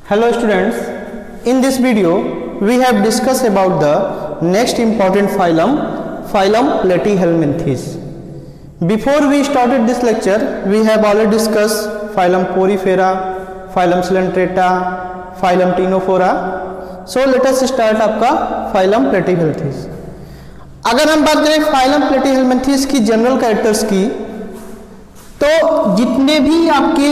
Hello students, in this video we have discussed about the next important phylum, phylum Platyhelminthes. Before we started this lecture, we have already discussed phylum Porifera, phylum Coelenterata, phylum Ctenophora. So let us start आपका phylum Platyhelminthes. अगर हम बात करें phylum Platyhelminthes की general characters की, तो जितने भी आपके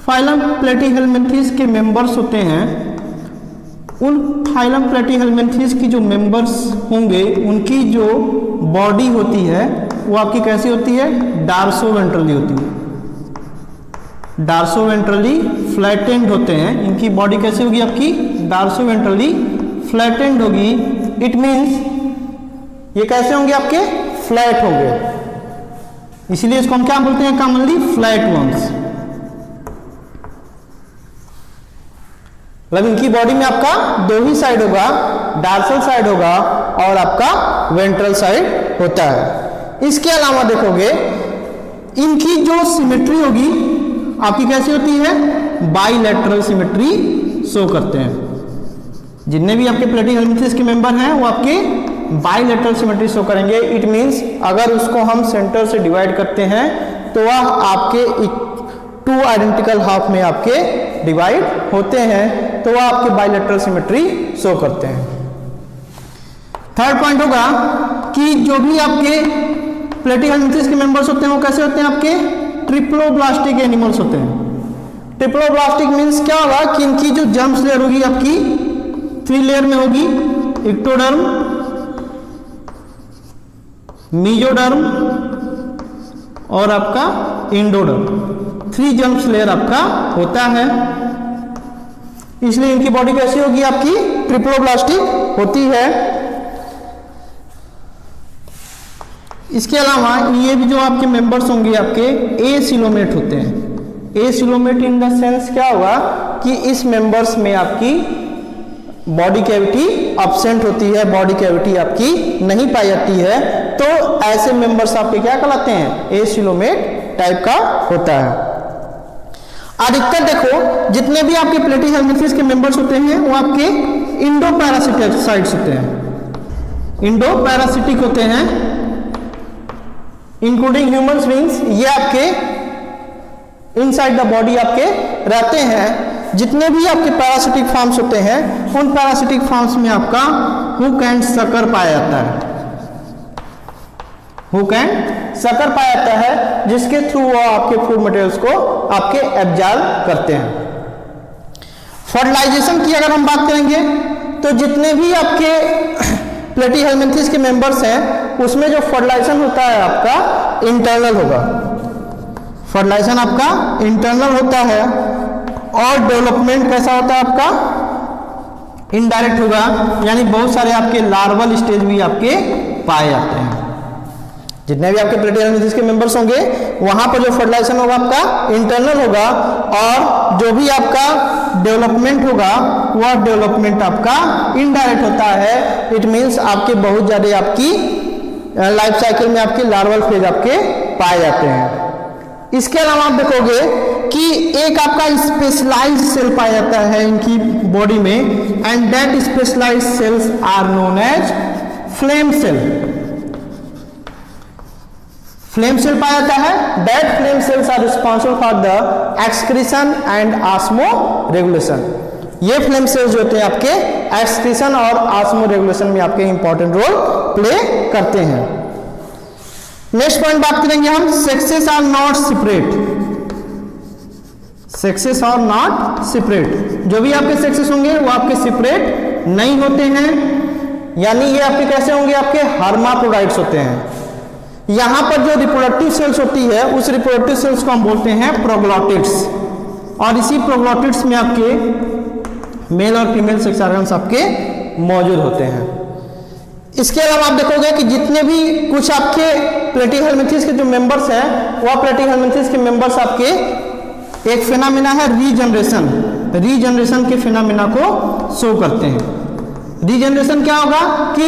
फाइलम प्लेटीहेल्मिंथेस के मेंबर्स होते हैं, उन फाइलम प्लेटीहेल्मिंथेस की जो मेंबर्स होंगे उनकी जो बॉडी होती है वो आपकी कैसी होती है? डार्सोवेंट्रली होती है। डार्सोवेंट्रली फ्लैटेंड होते हैं। इनकी बॉडी कैसी होगी? आपकी डार्सोवेंट्रली फ्लैटेंड होगी। इट मीन्स ये कैसे होंगे? आपके फ्लैट होंगे, इसीलिए इसको हम क्या बोलते हैं? Commonly flat ones. मतलब इनकी बॉडी में आपका दो ही साइड होगा, डार्सल साइड होगा और आपका वेंट्रल साइड होता है। इसके अलावा देखोगे इनकी जो सिमेट्री होगी आपकी कैसी होती है? बाइलेटरल सिमेट्री शो करते हैं। जितने भी आपके प्लेटीहेल्मिंथेस के मेंबर हैं वो आपके बाइलेटरल सिमेट्री शो करेंगे। इट मींस अगर उसको हम सेंटर से डिवाइड करते हैं तो वह आपके टू आइडेंटिकल हाफ में आपके डिवाइड होते हैं, तो वह आपके बाइलेटरल सिमेट्री शो करते हैं। थर्ड पॉइंट होगा कि जो भी आपके प्लेटीहेल्मिंथेस के मेंबर्स होते हैं वो कैसे होते हैं? आपके ट्रिप्लोब्लास्टिक एनिमल्स होते हैं। ट्रिप्लोब्लास्टिक मींस क्या होगा कि इनकी जो जर्म लेयर होगी आपकी 3 लेयर में होगी, इक्टोडर्म, मीजोडर्म और आपका इंडोडर्म। 3 जर्म्स लेयर आपका होता है, इसलिए इनकी बॉडी कैसी होगी? आपकी ट्रिप्लोब्लास्टिक होती है। इसके अलावा ये भी जो आपके मेंबर्स होंगे आपके एसिलोमेट होते हैं। एसिलोमेट इन द सेंस क्या होगा कि इस मेंबर्स में आपकी बॉडी कैविटी एब्सेंट होती है, बॉडी कैविटी आपकी नहीं पाई जाती है, तो ऐसे मेंबर्स आपके क्या कहलाते हैं? एसिलोमेट टाइप का होता है। अधिकतर देखो जितने भी आपके प्लेटीहेल्मिंथेस के मेंबर्स होते हैं वो आपके इंडो पैरासिटिक साइट्स होते हैं, इंडो पैरासिटिक होते हैं, इंक्लूडिंग ह्यूमन बीइंग्स। ये आपके इनसाइड द बॉडी आपके रहते हैं। जितने भी आपके पैरासिटिक फॉर्म्स होते हैं उन पैरासिटिक फॉर्म्स में आपका हुक एंड सकर पाया जाता है। हुक एंड सकर पाया जाता है जिसके थ्रू वो आपके फूड मटेरियल्स को आपके एब्जॉर्ब करते हैं। फर्टिलाइजेशन की अगर हम बात करेंगे तो जितने भी आपके प्लेटीहेल्मिंथेस के मेंबर्स हैं उसमें जो फर्टिलाइजेशन होता है आपका इंटरनल होगा। फर्टिलाइजेशन आपका इंटरनल होता है और डेवलपमेंट कैसा होता है? आपका इनडायरेक्ट होगा, यानी बहुत सारे आपके लार्वल स्टेज भी आपके पाए जाते हैं। जितने भी आपके प्लेटीहेल्मिंथेस के मेंबर्स होंगे वहां पर जो फर्टिलाइजेशन होगा आपका इंटरनल होगा और जो भी आपका डेवलपमेंट होगा वह डेवलपमेंट आपका इनडायरेक्ट होता है। इट मींस आपके बहुत ज्यादा आपकी लाइफ साइकिल में आपके लार्वल फेज आपके पाए जाते हैं। इसके अलावा आप देखोगे कि एक आपका स्पेशलाइज्ड सेल पाया जाता है इनकी बॉडी में, and that specialised cells are known as flame cell. Flame cell पाया जाता है। That flame cells are responsible for the excretion and osmo regulation. ये फ्लेम सेल्स जो होते हैं आपके एक्सक्रीशन और ऑस्मो रेगुलेशन में आपके इंपॉर्टेंट रोल प्ले करते हैं। नेक्स्ट पॉइंट बात करेंगे हम, sexes are not separate. Sexes are not separate. जो भी आपके सेक्सेस होंगे वो आपके सेपरेट नहीं होते हैं, यानी ये आपके कैसे होंगे? आपके हर्माफ्रोडाइट्स होते हैं। यहां पर जो रिप्रोडक्टिव सेल्स होती है उस रिप्रोडक्टिव सेल्स को हम बोलते हैं प्रोग्लॉटिड्स, और इसी प्रोग्लॉटिड्स में आपके मेल और फीमेल सेक्स ऑर्गन्स आपके मौजूद होते हैं। इसके अलावा आप देखोगे कि जितने भी कुछ आपके प्लेटीहेल्मिंथेस के जो मेंबर्स हैं वह प्लेटीहेल्मिंथेस के मेंबर्स आपके एक फिनोमेना है रीजनरेशन। रीजनरेशन के फिनोमेना को शो करते हैं। रीजनरेशन क्या होगा कि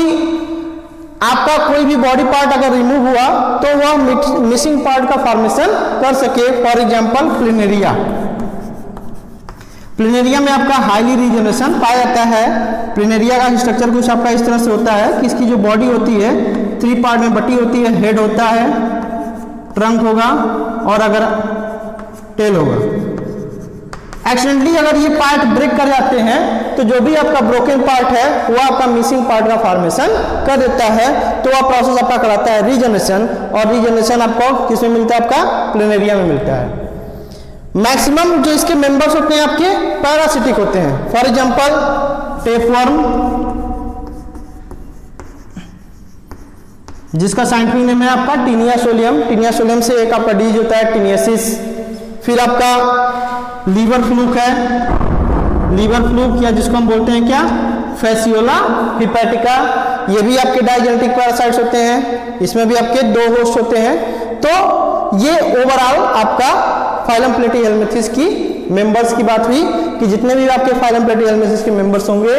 आपका कोई भी बॉडी पार्ट अगर रिमूव हुआ तो वह मिसिंग पार्ट का फॉर्मेशन कर सके। For example प्लिनेरिया। प्लेनेरिया में आपका हाईली रीजनरेशन पाया जाता है। प्लेनेरिया का स्ट्रक्चर कुछ आपका इस तरह से होता है कि इसकी जो बॉडी होती है 3 पार्ट में बटी होती है। हेड होता है, ट्रंक होगा और अगर टेल होगा। एक्सीडेंटली अगर ये पार्ट ब्रेक कर जाते हैं तो जो भी आपका ब्रोकन पार्ट है वो आपका मिसिंग पार्ट का फॉर्मेशन कर देता है। तो वह प्रोसेस आपका कराता है रीजनरेशन, और रीजनरेशन आपको किसमें मिलता है? आपका प्लेनेरिया में मिलता है। मैक्सिमम जो इसके मेंबर्स होते हैं आपके पैरासिटिक होते हैं। फॉर एग्जांपल टेपवर्म, जिसका साइंटिफिक नेम है आपका टीनिया सोलियम। टीनिया सोलियम से एक आपका डिजीज होता है टीनियसिस। फिर आपका लीवर फ्लूक है, लीवर फ्लूक या जिसको हम बोलते हैं क्या? Fasciola hepatica. ये भी आपके डायजेनेटिक पैरासाइट्स होते हैं। इसमें भी आपके 2 होस्ट होते हैं। तो ये ओवरऑल आपका फाइलम प्लेटीहेल्मिंथेस की मेंबर्स की बात हुई कि जितने भी आपके फाइलम प्लेटीहेल्मिंथेस के मेंबर्स होंगे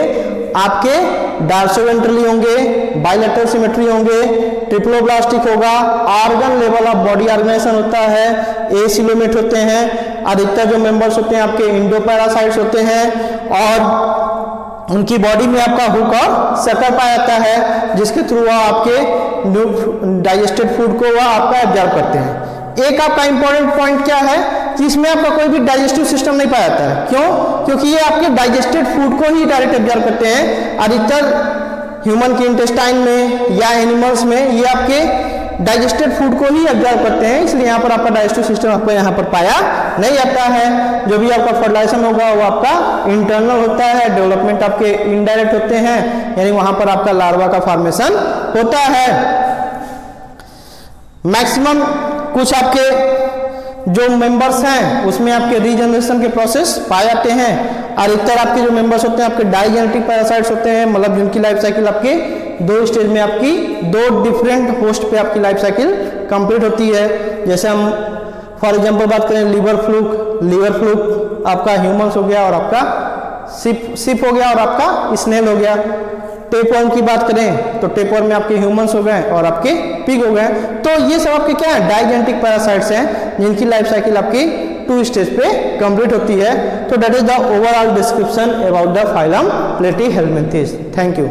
आपके डार्सोवेंट्रली होंगे, बाइलेटरल सिमेट्री होंगे, ट्रिप्लोब्लास्टिक होगा, organ level of body organisation होता है, एसिलोमेट होते हैं। अधिकतर जो मेंबर्स होते हैं आपके इंडोपैरासाइट्स होते हैं, और उनकी बॉडी में आपका हुक और सकर पाया जाता है, जिसके थ्रू वह आपके डाइजेस्टेड फूड को वह आपका एब्जॉर्ब करते हैं। एक आपका इंपॉर्टेंट पॉइंट क्या है कि इसमें आपका कोई भी डाइजेस्टिव सिस्टम नहीं पाया जाता है। क्यों? क्योंकि ये आपके डाइजेस्टेड फूड को ही डायरेक्ट एब्जॉर्ब करते हैं। अधिकतर ह्यूमन के इंटेस्टाइन में या एनिमल्स में ये आपके डाइजेस्टेड फूड को ही एब्जॉर्ब करते हैं, इसलिए यहाँ पर आपका डाइजेस्टिव सिस्टम आपको यहाँ पर पाया नहीं जाता है। जो भी आपका फर्टिलाइजेशन होगा वो आपका इंटरनल होता है, डेवलपमेंट आपके इनडायरेक्ट होते हैं, यानी वहां पर आपका लार्वा का फॉर्मेशन होता है। मैक्सिमम कुछ आपके जो मेंबर्स हैं उसमें आपके रीजनरेशन के प्रोसेस पाए जाते हैं। अधिकतर आपके जो मेंबर्स होते हैं आपके डाइजेनेटिक पैरासाइट्स होते हैं, मतलब जिनकी लाइफ साइकिल आपके 2 स्टेज में आपकी 2 डिफरेंट होस्ट पे आपकी लाइफ साइकिल कंप्लीट होती है। जैसे हम फॉर एग्जांपल बात करें लीवर फ्लूक आपका ह्यूमंस हो गया और आपका सिप हो गया और आपका स्नेल हो गया। टेपवर्म की बात करें तो टेपवर्म में आपके ह्यूमंस हो गए और आपके पिग हो गए। तो ये सब आपके क्या है? डाइजेनेटिक पैरासाइट्स हैं, जिनकी लाइफ साइकिल आपकी 2 स्टेज पे कंप्लीट होती है। तो that is the overall description about the phylum platyhelminthes. Thank you.